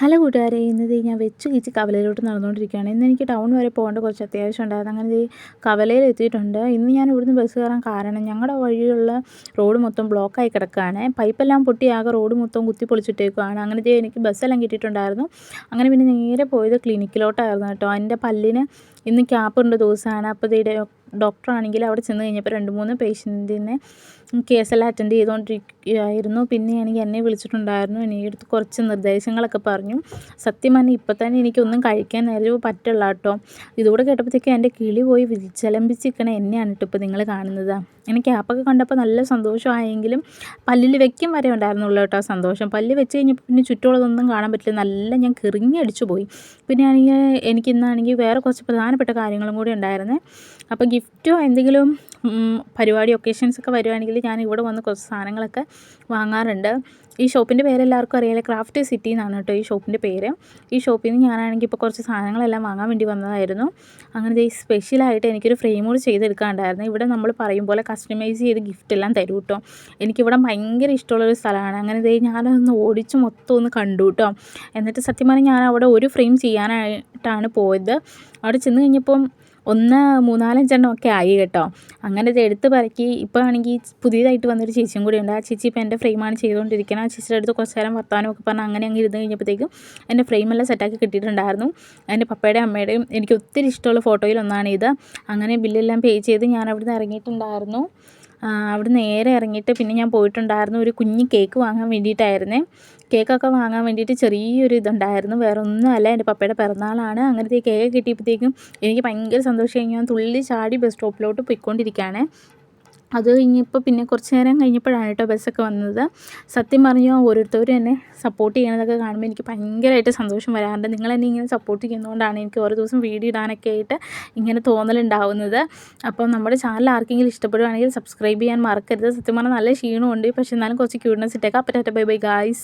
Hello കൂട്ടുകാരെ, ഇന്നത് ഞാൻ വെച്ച് കീച്ച് കവലയിലോട്ട് നടന്നുകൊണ്ടിരിക്കുകയാണ്. ഇന്ന് എനിക്ക് ടൗൺ വരെ പോകേണ്ട കുറച്ച് അത്യാവശ്യം ഉണ്ടായിരുന്നു. അങ്ങനെ ഈ കവലയിൽ എത്തിയിട്ടുണ്ട്. ഇന്ന് ഞാൻ ഇവിടുന്ന് ബസ് കയറാൻ കാരണം ഞങ്ങളുടെ വഴിയുള്ള റോഡ് മൊത്തം ബ്ലോക്കായി കിടക്കുകയാണ്. പൈപ്പെല്ലാം പൊട്ടി ആകെ റോഡ് മൊത്തം കുത്തിപ്പൊളിച്ചിട്ടേക്കുവാണ്. അങ്ങനെ എനിക്ക് ബസ്സെല്ലാം കിട്ടിയിട്ടുണ്ടായിരുന്നു. അങ്ങനെ പിന്നെ നേരെ പോയത് ക്ലിനിക്കിലോട്ടായിരുന്നു കേട്ടോ. എൻ്റെ പല്ലിന് ഇന്ന് ക്യാപ്പുണ്ട് ദിവസമാണ്. അപ്പോൾ ഡോക്ടറാണെങ്കിൽ അവിടെ ചെന്ന് കഴിഞ്ഞപ്പോൾ 2-3 പേഷ്യൻറ്റിനെ കേസെല്ലാം അറ്റൻഡ് ചെയ്തുകൊണ്ടിരിക്കുകയായിരുന്നു. പിന്നെയാണെങ്കിൽ എന്നെ വിളിച്ചിട്ടുണ്ടായിരുന്നു. എനിക്കടുത്ത് കുറച്ച് നിർദ്ദേശങ്ങളൊക്കെ പറഞ്ഞു. സത്യം പറഞ്ഞാൽ ഇപ്പം തന്നെ എനിക്കൊന്നും കഴിക്കാൻ നേരം പറ്റില്ല കേട്ടോ. ഇതുകൂടെ കേട്ടപ്പോഴത്തേക്കും എൻ്റെ കിളി പോയി വിചലമ്പിച്ചിരിക്കണ എന്നെയാണ് കേട്ടോ ഇപ്പോൾ നിങ്ങൾ കാണുന്നത്. എനിക്ക് ക്യാപ്പൊക്കെ കണ്ടപ്പോൾ നല്ല സന്തോഷമായെങ്കിലും പല്ലിൽ വെക്കും വരെ ഉണ്ടായിരുന്നുള്ളൂ കേട്ടോ സന്തോഷം. പല്ല് വെച്ച് കഴിഞ്ഞപ്പോൾ പിന്നെ ചുറ്റുമുള്ളതൊന്നും കാണാൻ പറ്റില്ല. നല്ല ഞാൻ കിറുങ്ങിയടിച്ചു പോയി. പിന്നെ ആണെങ്കിൽ എനിക്കിന്നാണെങ്കിൽ വേറെ കുറച്ച് പ്രധാനപ്പെട്ട കാര്യങ്ങളും കൂടി ഉണ്ടായിരുന്നു. അപ്പോൾ ഗിഫ്റ്റോ എന്തെങ്കിലും പരിപാടി ഒക്കേഷൻസൊക്കെ വരുവാണെങ്കിൽ ഞാൻ ഇവിടെ വന്ന് കുറച്ച് സാധനങ്ങളൊക്കെ വാങ്ങാറുണ്ട്. ഈ ഷോപ്പിൻ്റെ പേര് എല്ലാവർക്കും അറിയാലോ, ക്രാഫ്റ്റ് സിറ്റി എന്നാണ് കേട്ടോ ഈ ഷോപ്പിൻ്റെ പേര്. ഈ ഷോപ്പിൽ നിന്ന് ഞാനാണെങ്കിൽ ഇപ്പോൾ കുറച്ച് സാധനങ്ങളെല്ലാം വാങ്ങാൻ വേണ്ടി വന്നതായിരുന്നു. അങ്ങനെ ഈ സ്പെഷ്യലായിട്ട് എനിക്കൊരു ഫ്രെയിം കൂടി ചെയ്തെടുക്കാനുണ്ടായിരുന്നു. ഇവിടെ നമ്മൾ പറയും പോലെ കസ്റ്റമൈസ് ചെയ്ത് ഗിഫ്റ്റ് എല്ലാം തരും കേട്ടോ. എനിക്കിവിടെ ഭയങ്കര ഇഷ്ടമുള്ളൊരു സ്ഥലമാണ്. അങ്ങനെ ഞാനതൊന്ന് ഓടിച്ച് മൊത്തം ഒന്ന് കണ്ടു കേട്ടോ. എന്നിട്ട് സത്യം പറഞ്ഞാൽ ഞാൻ അവിടെ ഒരു ഫ്രെയിം ചെയ്യാനായിട്ടാണ് പോയത്. അവിടെ ചെന്ന് കഴിഞ്ഞപ്പം 3-4-5 എണ്ണമൊക്കെ ആയി കേട്ടോ. അങ്ങനെ ഇത് എടുത്ത് പറക്കി ഇപ്പോൾ ആണെങ്കിൽ പുതിയതായിട്ട് വന്നൊരു ചേച്ചിയും കൂടി ഉണ്ട്. ആ ചേച്ചി ഇപ്പോൾ എൻ്റെ ഫ്രെയിമാണ് ചെയ്തുകൊണ്ടിരിക്കുന്നത്. ആ ചേച്ചിയുടെ അടുത്ത് കുറച്ച് നേരം വർത്താനമൊക്കെ പറഞ്ഞ് അങ്ങനെ അങ്ങ് ഇരുന്ന് കഴിഞ്ഞപ്പോഴത്തേക്കും എൻ്റെ ഫ്രെയിമെല്ലാം സെറ്റാക്കി കിട്ടിയിട്ടുണ്ടായിരുന്നു. എൻ്റെ പപ്പയുടെയും അമ്മയുടെയും എനിക്ക് ഒത്തിരി ഇഷ്ടമുള്ള ഫോട്ടോയിലൊന്നാണ് ഇത്. അങ്ങനെ ബില്ലെല്ലാം പേ ചെയ്ത് ഞാൻ അവിടുന്ന് ഇറങ്ങിയിട്ടുണ്ടായിരുന്നു. അവിടെ നേരെ ഇറങ്ങിയിട്ട് പിന്നെ ഞാൻ പോയിട്ടുണ്ടായിരുന്നു ഒരു കുഞ്ഞ് കേക്ക് വാങ്ങാൻ വേണ്ടിയിട്ടായിരുന്നേ. കേക്കൊക്കെ വാങ്ങാൻ വേണ്ടിയിട്ട് ചെറിയൊരു ഇതുണ്ടായിരുന്നു. വേറെ ഒന്നുമല്ല, എൻ്റെ പപ്പയുടെ പിറന്നാളാണ്. അങ്ങനത്തെ കേക്ക് കിട്ടിയപ്പോഴത്തേക്കും എനിക്ക് ഭയങ്കര സന്തോഷമായി. ഞാൻ തുള്ളി ചാടി ബസ് സ്റ്റോപ്പിലോട്ട് പോയിക്കൊണ്ടിരിക്കുകയാണ്. അത് കഴിഞ്ഞപ്പോൾ പിന്നെ കുറച്ച് നേരം കഴിഞ്ഞപ്പോഴാണ് കേട്ടോ ബസ്സൊക്കെ വന്നത്. സത്യം പറഞ്ഞാൽ ഓരോരുത്തരും എന്നെ സപ്പോർട്ട് ചെയ്യണതൊക്കെ കാണുമ്പോൾ എനിക്ക് ഭയങ്കരമായിട്ട് സന്തോഷം വരാറുണ്ട്. നിങ്ങളെന്നെ ഇങ്ങനെ സപ്പോർട്ട് ചെയ്യുന്നതുകൊണ്ടാണ് എനിക്ക് ഓരോ ദിവസം വീഡിയോ ഇടാനൊക്കെ ആയിട്ട് ഇങ്ങനെ തോന്നലുണ്ടാവുന്നത്. അപ്പം നമ്മുടെ ചാനൽ ആർക്കെങ്കിലും ഇഷ്ടപ്പെടുകയാണെങ്കിൽ സബ്സ്ക്രൈബ് ചെയ്യാൻ മറക്കരുത്. സത്യം പറഞ്ഞാൽ നല്ല ക്ഷീണമുണ്ട്, പക്ഷേ എന്നാലും കുറച്ച് ക്യൂട്ട്നെസ് ഇട്ടേക്കാം. അപ്പോൾ ബൈ ബൈ ഗായ്സ്.